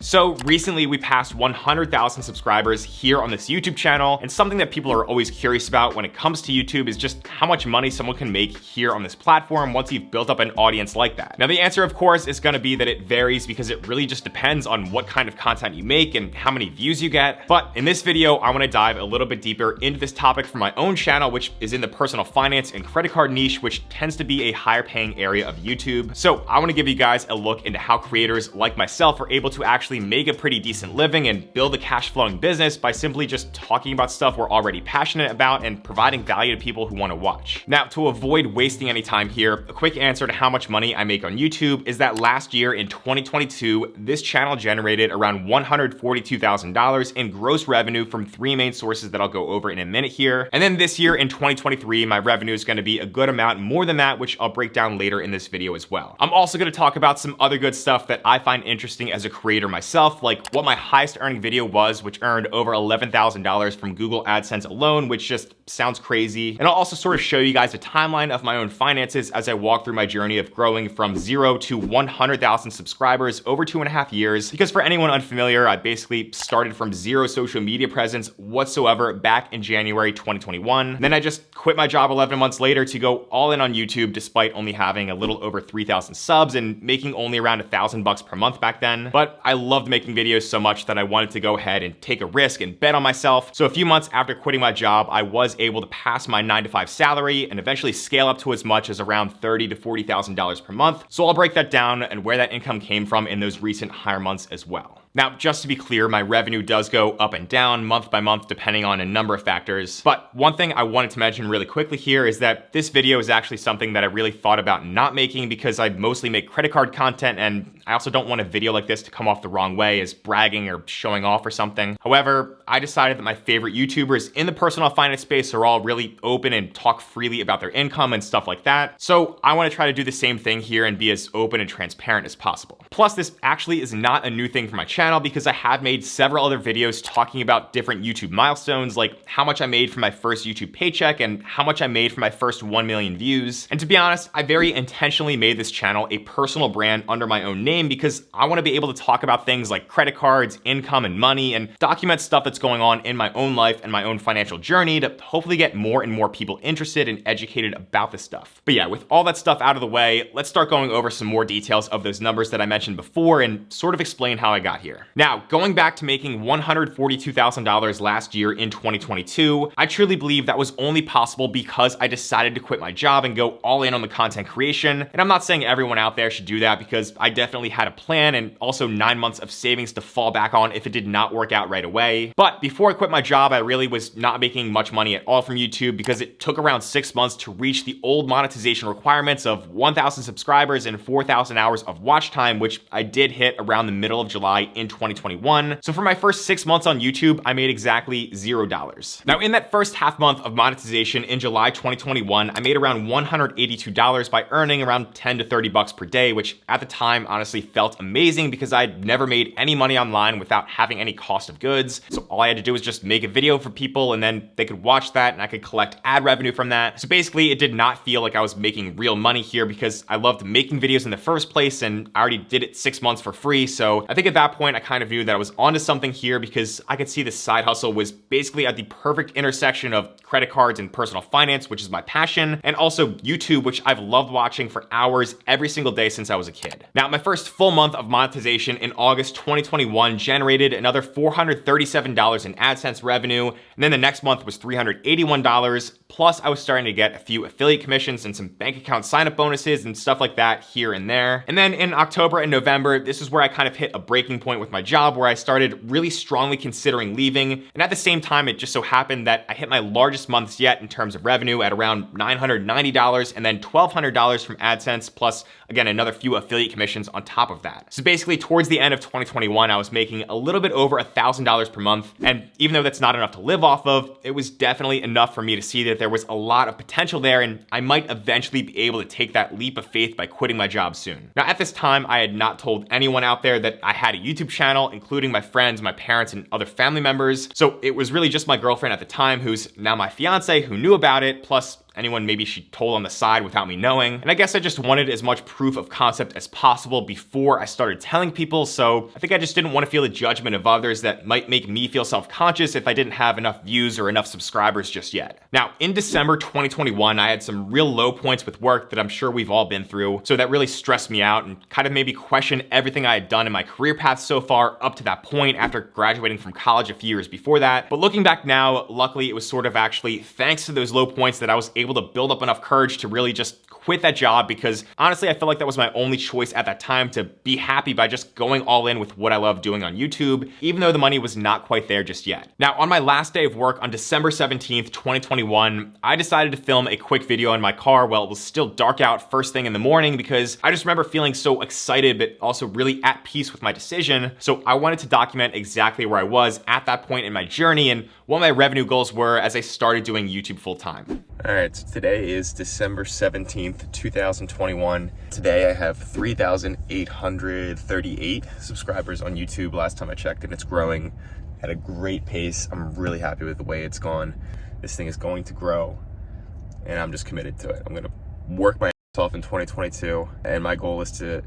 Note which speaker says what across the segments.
Speaker 1: So recently we passed 100,000 subscribers here on this YouTube channel, and something that people are always curious about when it comes to YouTube is just how much money someone can make here on this platform once you've built up an audience like that. Now the answer of course is going to be that it varies because it really just depends on what kind of content you make and how many views you get. But in this video I want to dive a little bit deeper into this topic from my own channel, which is in the personal finance and credit card niche, which tends to be a higher paying area of YouTube. So I want to give you guys a look into how creators like myself are able to actually make a pretty decent living and build a cash flowing business by simply just talking about stuff we're already passionate about and providing value to people who want to watch. Now, to avoid wasting any time here, a quick answer to how much money I make on YouTube is that last year in 2022, this channel generated around $142,000 in gross revenue from three main sources that I'll go over in a minute here. And then this year in 2023, my revenue is going to be a good amount more than that, which I'll break down later in this video as well. I'm also going to talk about some other good stuff that I find interesting as a creator myself, like what my highest earning video was, which earned over $11,000 from Google AdSense alone, which just sounds crazy. And I'll also sort of show you guys a timeline of my own finances as I walk through my journey of growing from 0 to 100,000 subscribers over 2.5 years. Because for anyone unfamiliar, I basically started from zero social media presence whatsoever back in January 2021. Then I just quit my job 11 months later to go all in on YouTube, despite only having a little over 3,000 subs and making only around $1,000 per month back then. But I loved making videos so much that I wanted to go ahead and take a risk and bet on myself. So a few months after quitting my job, I was able to pass my 9-to-5 salary and eventually scale up to as much as around $30,000 to $40,000 per month. So I'll break that down and where that income came from in those recent higher months as well. Now, just to be clear, my revenue does go up and down month by month depending on a number of factors. But one thing I wanted to mention really quickly here is that this video is actually something that I really thought about not making because I mostly make credit card content, and I also don't want a video like this to come off the wrong way as bragging or showing off or something. However, I decided that my favorite YouTubers in the personal finance space are all really open and talk freely about their income and stuff like that. So I want to try to do the same thing here and be as open and transparent as possible. Plus, this actually is not a new thing for my channel because I have made several other videos talking about different YouTube milestones, like how much I made from my first YouTube paycheck and how much I made from my first 1 million views. And to be honest, I very intentionally made this channel a personal brand under my own name because I want to be able to talk about things like credit cards, income, and money, and document stuff that's going on in my own life and my own financial journey to hopefully get more and more people interested and educated about this stuff. But yeah, with all that stuff out of the way, let's start going over some more details of those numbers that I mentioned before and sort of explain how I got here. Now, going back to making $142,000 last year in 2022, I truly believe that was only possible because I decided to quit my job and go all in on the content creation. And I'm not saying everyone out there should do that because I definitely had a plan and also 9 months of savings to fall back on if it did not work out right away. But before I quit my job, I really was not making much money at all from YouTube because it took around 6 months to reach the old monetization requirements of 1,000 subscribers and 4,000 hours of watch time, which I did hit around the middle of July in 2021. So for my first 6 months on YouTube, I made exactly $0. Now in that first half month of monetization in July 2021, I made around $182 by earning around 10 to 30 bucks per day, which at the time honestly felt amazing because I'd never made any money online without having any cost of goods. So all I had to do was just make a video for people and then they could watch that and I could collect ad revenue from that. So basically it did not feel like I was making real money here because I loved making videos in the first place and I already did it 6 months for free. So I think at that point I kind of knew that I was onto something here because I could see this side hustle was basically at the perfect intersection of credit cards and personal finance, which is my passion, and also YouTube, which I've loved watching for hours every single day since I was a kid. Now, my first full month of monetization in August 2021 generated another $437 in AdSense revenue, and then the next month was $381, plus I was starting to get a few affiliate commissions and some bank account sign-up bonuses and stuff like that here and there. And then in October and November, this is where I kind of hit a breaking point with my job where I started really strongly considering leaving. And at the same time, it just so happened that I hit my largest months yet in terms of revenue at around $990 and then $1,200 from AdSense, plus again, another few affiliate commissions on top of that. So basically towards the end of 2021, I was making a little bit over $1,000 per month. And even though that's not enough to live off of, it was definitely enough for me to see that there was a lot of potential there and I might eventually be able to take that leap of faith by quitting my job soon. Now at this time, I had not told anyone out there that I had a YouTube channel, including my friends, my parents, and other family members. So it was really just my girlfriend at the time, who's now my fiance, who knew about it, plus anyone maybe she told on the side without me knowing. And I guess I just wanted as much proof of concept as possible before I started telling people, so I think I just didn't want to feel the judgment of others that might make me feel self-conscious if I didn't have enough views or enough subscribers just yet. Now, in December 2021, I had some real low points with work that I'm sure we've all been through, so that really stressed me out and kind of made me question everything I had done in my career path so far up to that point after graduating from college a few years before that. But looking back now, luckily it was sort of actually thanks to those low points that I was able to build up enough courage to really just quit that job, because honestly, I felt like that was my only choice at that time to be happy by just going all in with what I love doing on YouTube, even though the money was not quite there just yet. Now, on my last day of work on December 17th, 2021, I decided to film a quick video in my car while it was still dark out first thing in the morning, because I just remember feeling so excited, but also really at peace with my decision. So I wanted to document exactly where I was at that point in my journey and what my revenue goals were as I started doing YouTube full time.
Speaker 2: All right, so today is December 17th, 2021. Today I have 3,838 subscribers on YouTube last time I checked, and it's growing at a great pace. I'm really happy with the way it's gone. This thing is going to grow, and I'm just committed to it. I'm gonna work my ass off in 2022, and my goal is to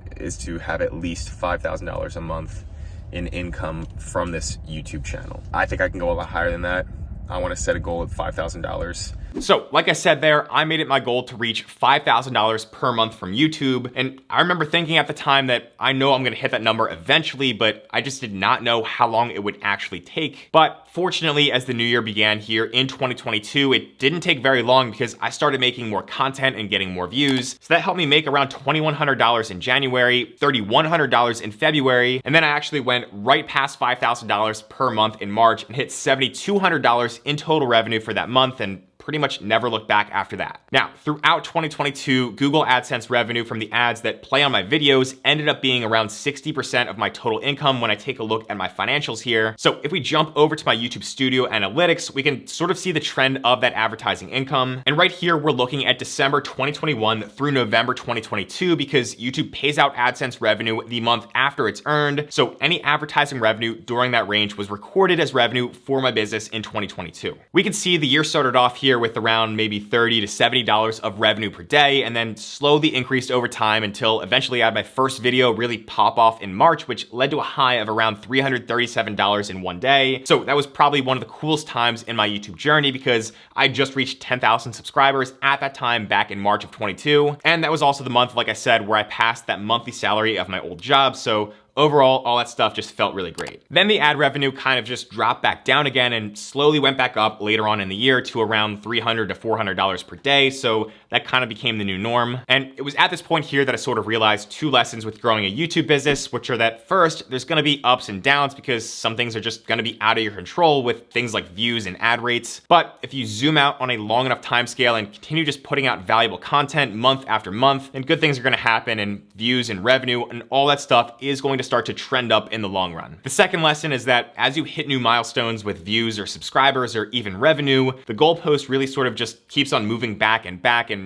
Speaker 2: have at least $5,000 a month in income from this YouTube channel. I think I can go a lot higher than that. I want to set a goal of $5,000.
Speaker 1: So, like I said there, I made it my goal to reach $5,000 per month from YouTube. And I remember thinking at the time that I know I'm gonna hit that number eventually, but I just did not know how long it would actually take. But fortunately, as the new year began here in 2022, it didn't take very long because I started making more content and getting more views. So that helped me make around $2,100 in January, $3,100 in February, and then I actually went right past $5,000 per month in March and hit $7,200 in total revenue for that month, and pretty much never looked back after that. Now, throughout 2022, Google AdSense revenue from the ads that play on my videos ended up being around 60% of my total income when I take a look at my financials here. So if we jump over to my YouTube Studio analytics, we can sort of see the trend of that advertising income. And right here, we're looking at December 2021 through November 2022 because YouTube pays out AdSense revenue the month after it's earned. So any advertising revenue during that range was recorded as revenue for my business in 2022. We can see the year started off here with around maybe $30 to $70 of revenue per day, and then slowly increased over time until eventually I had my first video really pop off in March, which led to a high of around $337 in one day. So that was probably one of the coolest times in my YouTube journey because I just reached 10,000 subscribers at that time back in March of 22. And that was also the month, like I said, where I passed that monthly salary of my old job. So overall, all that stuff just felt really great. Then the ad revenue kind of just dropped back down again and slowly went back up later on in the year to around $300 to $400 per day. So that kind of became the new norm. And it was at this point here that I sort of realized two lessons with growing a YouTube business, which are that first, there's gonna be ups and downs because some things are just gonna be out of your control with things like views and ad rates. But if you zoom out on a long enough time scale and continue just putting out valuable content month after month, then good things are gonna happen, and views and revenue and all that stuff is going to start to trend up in the long run. The second lesson is that as you hit new milestones with views or subscribers or even revenue, the goalpost really sort of just keeps on moving back, and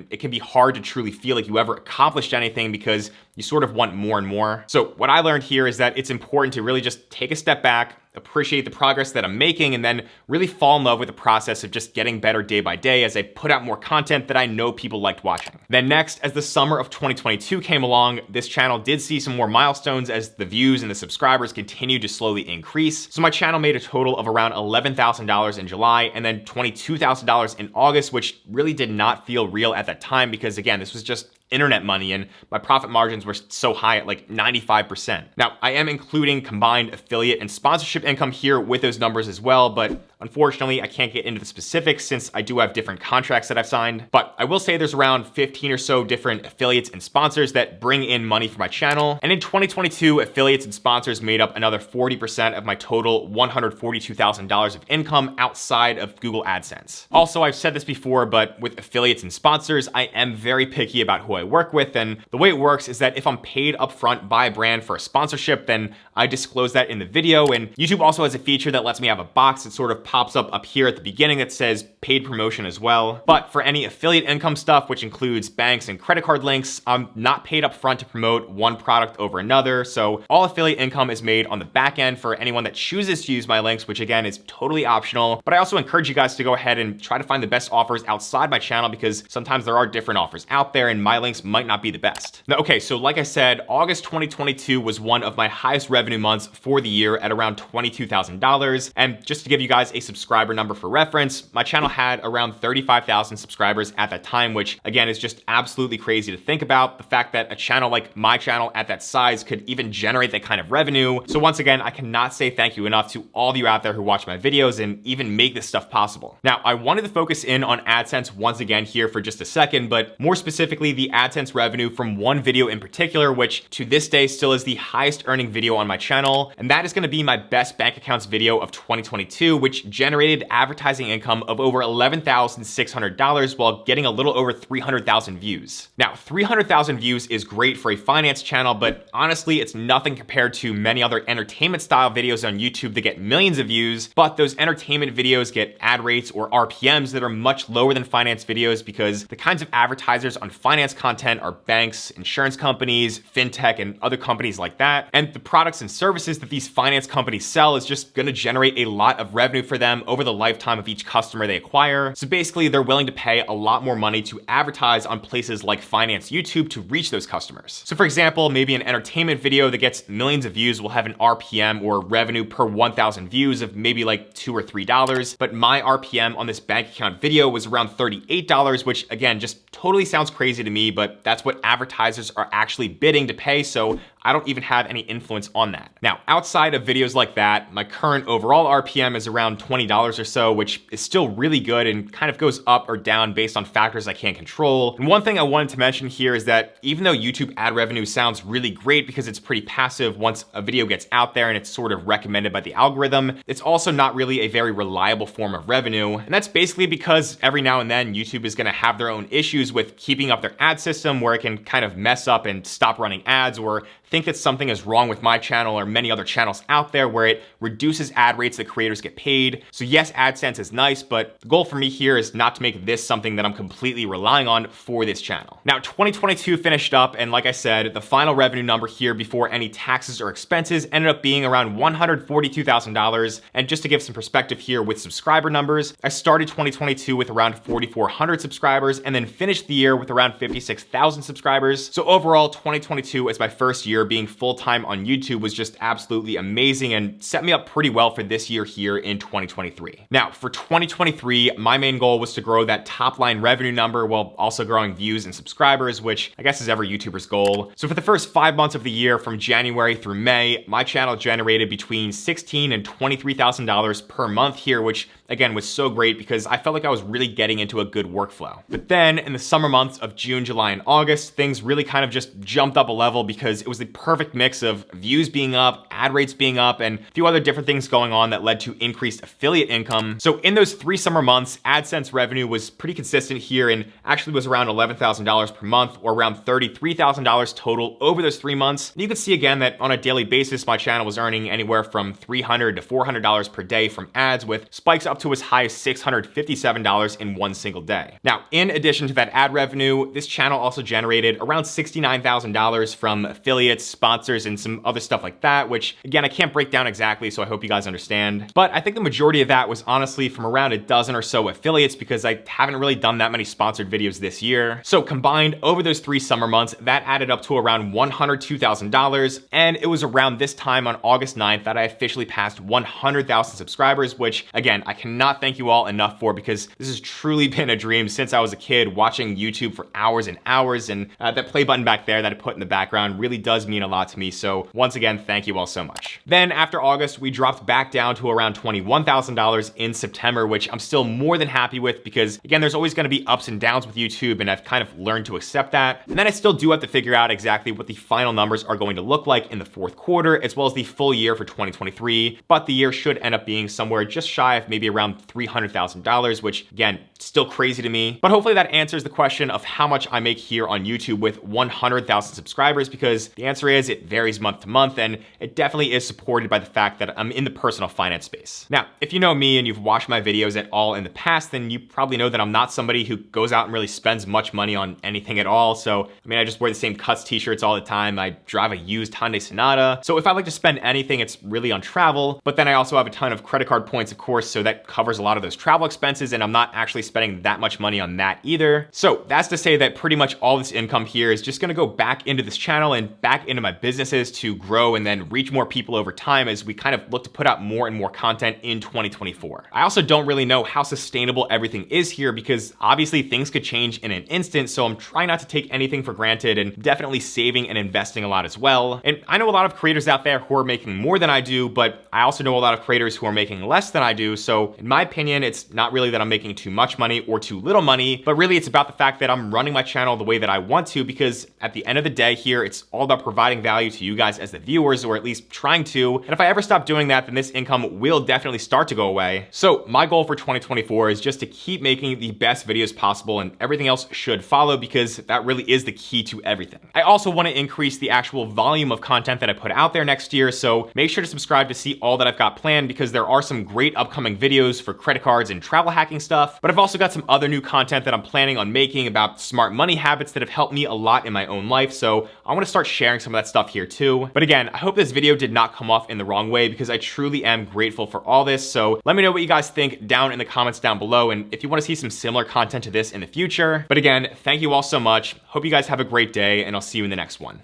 Speaker 1: it can be hard to truly feel like you ever accomplished anything because you sort of want more and more. So what I learned here is that it's important to really just take a step back, appreciate the progress that I'm making, and then really fall in love with the process of just getting better day by day as I put out more content that I know people liked watching. Then next, as the summer of 2022 came along, this channel did see some more milestones as the views and the subscribers continued to slowly increase. So my channel made a total of around $11,000 in July and then $22,000 in August, which really did not feel real at that time because again, this was just internet money and my profit margins were so high at like 95%. Now, I am including combined affiliate and sponsorship income here with those numbers as well, but unfortunately, I can't get into the specifics since I do have different contracts that I've signed. But I will say there's around 15 or so different affiliates and sponsors that bring in money for my channel. And in 2022, affiliates and sponsors made up another 40% of my total $142,000 of income outside of Google AdSense. Also, I've said this before, but with affiliates and sponsors, I am very picky about who I work with. And the way it works is that if I'm paid upfront by a brand for a sponsorship, then I disclose that in the video. And YouTube also has a feature that lets me have a box that sort of pops up here at the beginning that says paid promotion as well. But for any affiliate income stuff, which includes banks and credit card links, I'm not paid up front to promote one product over another. So all affiliate income is made on the back end for anyone that chooses to use my links, which again is totally optional. But I also encourage you guys to go ahead and try to find the best offers outside my channel, because sometimes there are different offers out there and my links might not be the best. Now, okay, so like I said, August 2022 was one of my highest revenue months for the year at around $22,000. And just to give you guys a subscriber number for reference, my channel had around 35,000 subscribers at that time, which again is just absolutely crazy to think about. The fact that a channel like my channel at that size could even generate that kind of revenue. So once again, I cannot say thank you enough to all of you out there who watch my videos and even make this stuff possible. Now, I wanted to focus in on AdSense once again here for just a second, but more specifically the AdSense revenue from one video in particular, which to this day still is the highest earning video on my channel. And that is going to be my best bank accounts video of 2022, which generated advertising income of over $11,600 while getting a little over 300,000 views. Now, 300,000 views is great for a finance channel, but honestly, it's nothing compared to many other entertainment style videos on YouTube that get millions of views. But those entertainment videos get ad rates or RPMs that are much lower than finance videos, because the kinds of advertisers on finance content are banks, insurance companies, fintech, and other companies like that. And the products and services that these finance companies sell is just gonna generate a lot of revenue for them over the lifetime of each customer they acquire. So basically, they're willing to pay a lot more money to advertise on places like finance YouTube to reach those customers. So for example, maybe an entertainment video that gets millions of views will have an RPM or revenue per 1,000 views of maybe like $2 or $3, but my RPM on this bank account video was around $38, which again, just totally sounds crazy to me, but that's what advertisers are actually bidding to pay. So I don't even have any influence on that. Now, outside of videos like that, my current overall RPM is around $20 or so, which is still really good and kind of goes up or down based on factors I can't control. And one thing I wanted to mention here is that even though YouTube ad revenue sounds really great because it's pretty passive once a video gets out there and it's sort of recommended by the algorithm, it's also not really a very reliable form of revenue. And that's basically because every now and then YouTube is gonna have their own issues with keeping up their ad system, where it can kind of mess up and stop running ads, or think that something is wrong with my channel or many other channels out there where it reduces ad rates that creators get paid. So yes, AdSense is nice, but the goal for me here is not to make this something that I'm completely relying on for this channel. Now, 2022 finished up, and like I said, the final revenue number here before any taxes or expenses ended up being around $142,000. And just to give some perspective here with subscriber numbers, I started 2022 with around 4,400 subscribers and then finished the year with around 56,000 subscribers. So overall, 2022 as my first year being full-time on YouTube was just absolutely amazing and set me up pretty well for this year here in 2023. Now, for 2023, my main goal was to grow that top line revenue number while also growing views and subscribers, which I guess is every YouTuber's goal. So for the first 5 months of the year, from January through May, my channel generated between $16,000 and $23,000 per month here, which again was so great because I felt like I was really getting into a good workflow. But then in the summer months of June, July, and August, things really kind of just jumped up a level because it was the perfect mix of views being up, ad rates being up, and a few other different things going on that led to increased affiliate income. So in those 3 summer months, AdSense revenue was pretty consistent here and actually was around $11,000 per month, or around $33,000 total over those 3 months. And you can see again that on a daily basis, my channel was earning anywhere from $300 to $400 per day from ads, with spikes up to as high as $657 in one single day. Now, in addition to that ad revenue, this channel also generated around $69,000 from affiliates, sponsors, and some other stuff like that, which again, I can't break down exactly, so I hope you guys understand. But I think the majority of that was honestly from around a dozen or so affiliates, because I haven't really done that many sponsored videos this year. So combined over those 3 summer months, that added up to around $102,000. And it was around this time on August 9th that I officially passed 100,000 subscribers, which again, I cannot thank you all enough for, because this has truly been a dream since I was a kid watching YouTube for hours and hours. And that play button back there that I put in the background really does mean a lot to me. So once again, thank you all so much. Then after August, we dropped back down to around $21,000 in September, which I'm still more than happy with, because again, there's always going to be ups and downs with YouTube, and I've kind of learned to accept that. And then I still do have to figure out exactly what the final numbers are going to look like in the 4th quarter, as well as the full year for 2023. But the year should end up being somewhere just shy of maybe around $300,000, which again, still crazy to me. But hopefully that answers the question of how much I make here on YouTube with 100,000 subscribers, because the answer answer is it varies month to month, and it definitely is supported by the fact that I'm in the personal finance space. Now, if you know me and you've watched my videos at all in the past, then you probably know that I'm not somebody who goes out and really spends much money on anything at all. So, I mean, I just wear the same cuts t-shirts all the time. I drive a used Hyundai Sonata. So if I like to spend anything, it's really on travel. But then I also have a ton of credit card points, of course, so that covers a lot of those travel expenses, and I'm not actually spending that much money on that either. So that's to say that pretty much all this income here is just gonna go back into this channel and back into my businesses to grow and then reach more people over time as we kind of look to put out more and more content in 2024. I also don't really know how sustainable everything is here because obviously things could change in an instant, so I'm trying not to take anything for granted and definitely saving and investing a lot as well. And I know a lot of creators out there who are making more than I do, but I also know a lot of creators who are making less than I do. So in my opinion, it's not really that I'm making too much money or too little money, but really it's about the fact that I'm running my channel the way that I want to, because at the end of the day here, it's all about providing value to you guys as the viewers, or at least trying to. And if I ever stop doing that, then this income will definitely start to go away. So my goal for 2024 is just to keep making the best videos possible, and everything else should follow because that really is the key to everything. I also want to increase the actual volume of content that I put out there next year, so make sure to subscribe to see all that I've got planned because there are some great upcoming videos for credit cards and travel hacking stuff, but I've also got some other new content that I'm planning on making about smart money habits that have helped me a lot in my own life, so I want to start sharing some of that stuff here too. But again, I hope this video did not come off in the wrong way because I truly am grateful for all this, so let me know what you guys think down in the comments down below, and if you want to see some similar content to this in the future. But again, thank you all so much. Hope you guys have a great day, and I'll see you in the next one.